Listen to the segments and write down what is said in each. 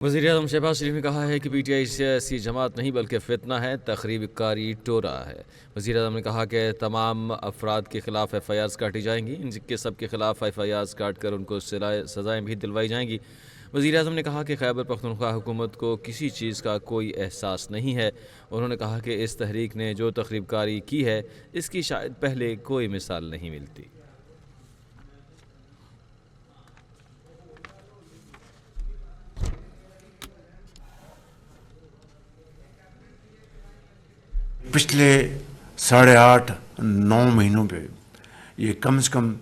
وزیراعظم شہباز شریف نے کہا ہے کہ پی ٹی آئی سیاسی جماعت نہیں بلکہ فتنہ ہے، تخریب کاری ٹورا ہے۔ وزیراعظم نے کہا کہ تمام افراد کے خلاف ایف آئی آرز کاٹی جائیں گی، ان کے سب کے خلاف ایف آئی آرز کاٹ کر ان کو سزائیں بھی دلوائی جائیں گی۔ وزیراعظم نے کہا کہ خیبر پختونخوا حکومت کو کسی چیز کا کوئی احساس نہیں ہے۔ انہوں نے کہا کہ اس تحریک نے جو تخریب کاری کی ہے اس کی شاید پہلے کوئی مثال نہیں ملتی۔ پچھلے 8.5-9 مہینوں پہ یہ کم سے کم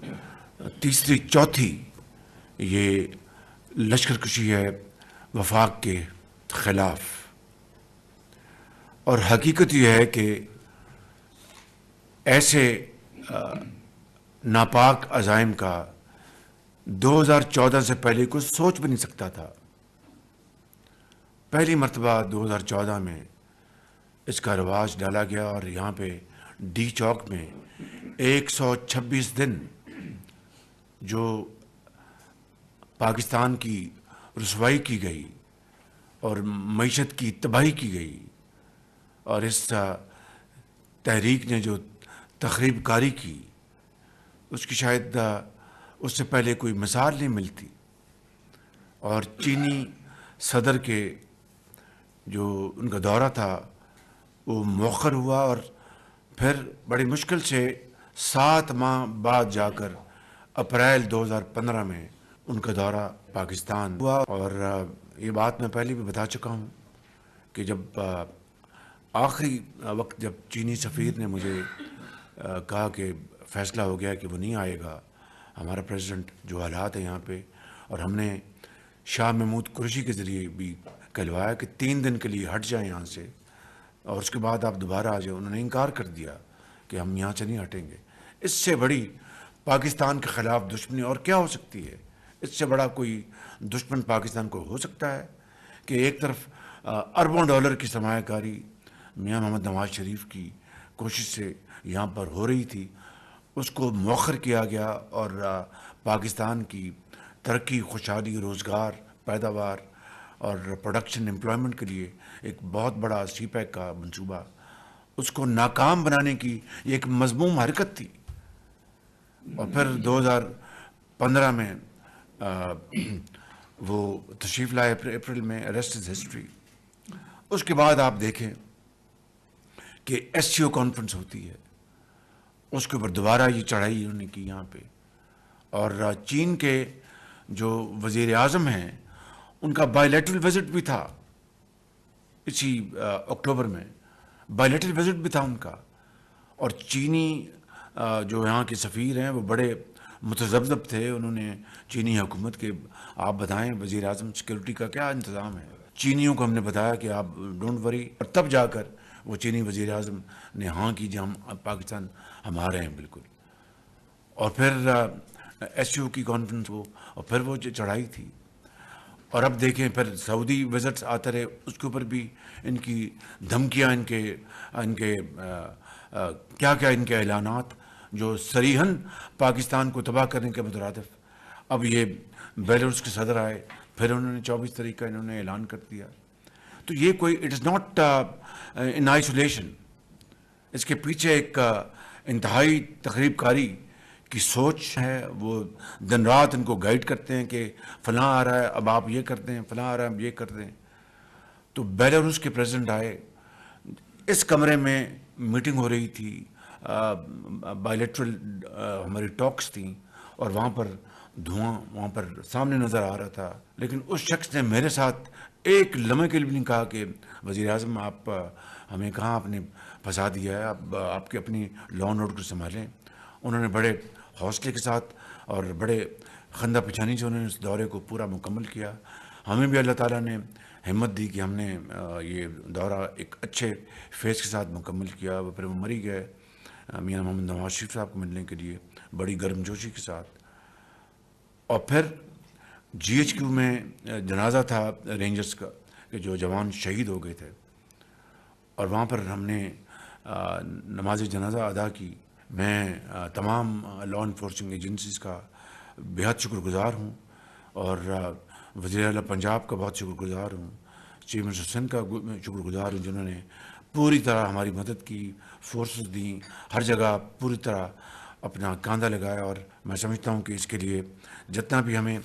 تیسری چوتھی یہ لشکر کشی ہے وفاق کے خلاف، اور حقیقت یہ ہے کہ ایسے ناپاک عزائم کا 2014 سے پہلے کوئی سوچ بھی نہیں سکتا تھا۔ پہلی مرتبہ 2014 میں اس کا رواج ڈالا گیا، اور یہاں پہ ڈی چوک میں 126 دن جو پاکستان کی رسوائی کی گئی اور معیشت کی تباہی کی گئی، اور اس تحریک نے جو تخریب کاری کی اس کی شاید اس سے پہلے کوئی مثال نہیں ملتی۔ اور چینی صدر کے جو ان کا دورہ تھا وہ مؤخر ہوا، اور پھر بڑی مشکل سے 7 ماہ بعد جا کر اپریل 2015 میں ان کا دورہ پاکستان ہوا۔ اور یہ بات میں پہلے بھی بتا چکا ہوں کہ جب آخری وقت جب چینی سفیر نے مجھے کہا کہ فیصلہ ہو گیا کہ وہ نہیں آئے گا ہمارا پریزیڈنٹ، جو حالات ہیں یہاں پہ، اور ہم نے شاہ محمود قریشی کے ذریعے بھی کہلوایا کہ 3 دن کے لیے ہٹ جائیں یہاں سے، اور اس کے بعد آپ دوبارہ آ جائیں، انہوں نے انکار کر دیا کہ ہم یہاں سے نہیں ہٹیں گے۔ اس سے بڑی پاکستان کے خلاف دشمنی اور کیا ہو سکتی ہے؟ اس سے بڑا کوئی دشمن پاکستان کو ہو سکتا ہے کہ ایک طرف اربوں ڈالر کی سرمایہ کاری میاں محمد نواز شریف کی کوشش سے یہاں پر ہو رہی تھی، اس کو مؤخر کیا گیا، اور پاکستان کی ترقی، خوشحالی، روزگار، پیداوار اور پروڈکشن، امپلائمنٹ کے لیے ایک بہت بڑا سی پیک کا منصوبہ، اس کو ناکام بنانے کی یہ ایک مذموم حرکت تھی۔ اور پھر 2015 میں وہ تشریف لائے اپریل میں، ریسٹ از ہسٹری۔ اس کے بعد آپ دیکھیں کہ ایس سی او کانفرنس ہوتی ہے، اس کے اوپر دوبارہ یہ چڑھائی انہوں نے کی یہاں پہ، اور چین کے جو وزیر اعظم ہیں ان کا بائی لیٹرل وزٹ بھی تھا اسی اکتوبر میں، بائی لیٹرل وزٹ بھی تھا ان کا، اور چینی جو یہاں کے سفیر ہیں وہ بڑے متذبذب تھے۔ انہوں نے چینی حکومت کے، آپ بتائیں وزیر اعظم سیکورٹی کا کیا انتظام ہے؟ چینیوں کو ہم نے بتایا کہ آپ ڈونٹ وری، اور تب جا کر وہ چینی وزیر اعظم نے ہاں کی جی ہم پاکستان ہمارے ہیں بالکل۔ اور پھر ایس سی او کی کانفرنس ہو، اور پھر وہ چڑھائی تھی، اور اب دیکھیں پھر سعودی وزٹس آتے رہے، اس کے اوپر بھی ان کی دھمکیاں، ان کے کیا کیا ان کے اعلانات جو صریحاً پاکستان کو تباہ کرنے کے مترادف۔ اب یہ بیلاروس کے صدر آئے، پھر انہوں نے 24 تاریخ کا انہوں نے اعلان کر دیا۔ تو یہ کوئی it is not in isolation, اس کے پیچھے ایک انتہائی تخریب کاری کی سوچ ہے۔ وہ دن رات ان کو گائیڈ کرتے ہیں کہ فلاں آ رہا ہے اب آپ یہ کر دیں، فلاں آ رہا ہے اب یہ کر دیں۔ تو بیلاروس کے پریزیڈنٹ آئے، اس کمرے میں میٹنگ ہو رہی تھی، بائی لیٹرل ہماری ٹاکس تھیں، اور وہاں پر دھواں وہاں پر سامنے نظر آ رہا تھا، لیکن اس شخص نے میرے ساتھ ایک لمحے کے لیے بھی نہیں کہا کہ وزیر اعظم آپ ہمیں کہاں آپ نے پھنسا دیا ہے، آپ کی اپنی لا اینڈ آرڈر کو سنبھالیں۔ انہوں نے بڑے حوصلے کے ساتھ اور بڑے خندہ پیشانی سے انہوں نے اس دورے کو پورا مکمل کیا۔ ہمیں بھی اللہ تعالیٰ نے ہمت دی کہ ہم نے یہ دورہ ایک اچھے فیس کے ساتھ مکمل کیا۔ پھر وہ مری گئے میاں محمد نواز شریف صاحب کو ملنے کے لیے بڑی گرم جوشی کے ساتھ۔ اور پھر جی ایچ کیو میں جنازہ تھا رینجرز کا کہ جو جوان شہید ہو گئے تھے، اور وہاں پر ہم نے نماز جنازہ ادا کی۔ میں تمام لا انفورسنگ ایجنسیز کا بے حد شکر گزار ہوں، اور وزیر اعلیٰ پنجاب کا بہت شکر گزار ہوں، چیف منسٹر سندھ کا شکر گزار ہوں، جنہوں نے پوری طرح ہماری مدد کی، فورسز دیں، ہر جگہ پوری طرح اپنا کاندھا لگایا، اور میں سمجھتا ہوں کہ اس کے لیے جتنا بھی ہمیں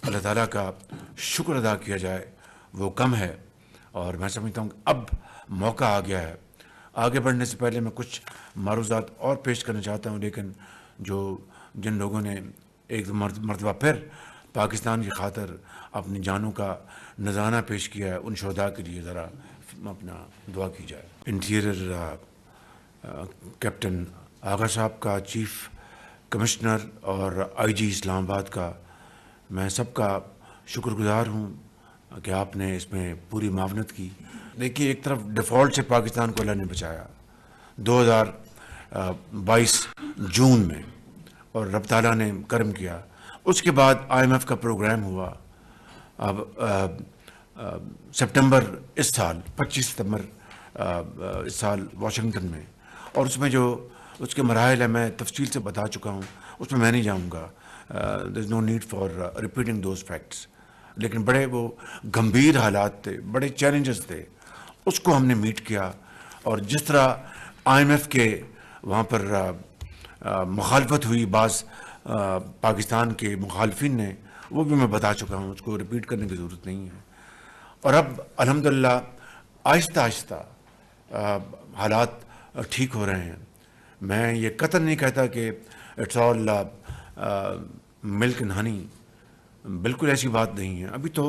اللہ تعالیٰ کا شکر ادا کیا جائے وہ کم ہے، اور میں سمجھتا ہوں کہ اب موقع آ گیا ہے۔ آگے بڑھنے سے پہلے میں کچھ معروضات اور پیش کرنا چاہتا ہوں، لیکن جن لوگوں نے ایک مرتبہ پھر پاکستان کی خاطر اپنی جانوں کا نذرانہ پیش کیا ہے، ان شہداء کے لیے ذرا اپنا دعا کی جائے۔ انٹیریئر کیپٹن آغا صاحب کا، چیف کمشنر اور آئی جی اسلام آباد کا، میں سب کا شکر گزار ہوں کہ آپ نے اس میں پوری معاونت کی۔ دیکھیے، ایک طرف ڈیفالٹ سے پاکستان کو اللہ نے بچایا 2022 جون میں، اور رب تعالیٰ نے کرم کیا۔ اس کے بعد IMF کا پروگرام ہوا، اب سپٹمبر اس سال 25 ستمبر اس سال واشنگٹن میں، اور اس میں جو اس کے مراحل ہیں میں تفصیل سے بتا چکا ہوں، اس میں نہیں جاؤں گا، there is no need for repeating those facts, لیکن بڑے وہ گمبھیر حالات تھے، بڑے چیلنجز تھے، اس کو ہم نے میٹ کیا۔ اور جس طرح IMF کے وہاں پر مخالفت ہوئی بعض پاکستان کے مخالفین نے، وہ بھی میں بتا چکا ہوں، اس کو ریپیٹ کرنے کی ضرورت نہیں ہے۔ اور اب الحمدللہ آہستہ آہستہ حالات ٹھیک ہو رہے ہیں۔ میں یہ قطعاً نہیں کہتا کہ it's all milk and honey, بالکل ایسی بات نہیں ہے۔ ابھی تو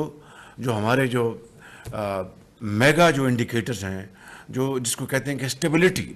جو ہمارے جو میگا جو انڈیکیٹرز ہیں، جس کو کہتے ہیں کہ اسٹیبلٹی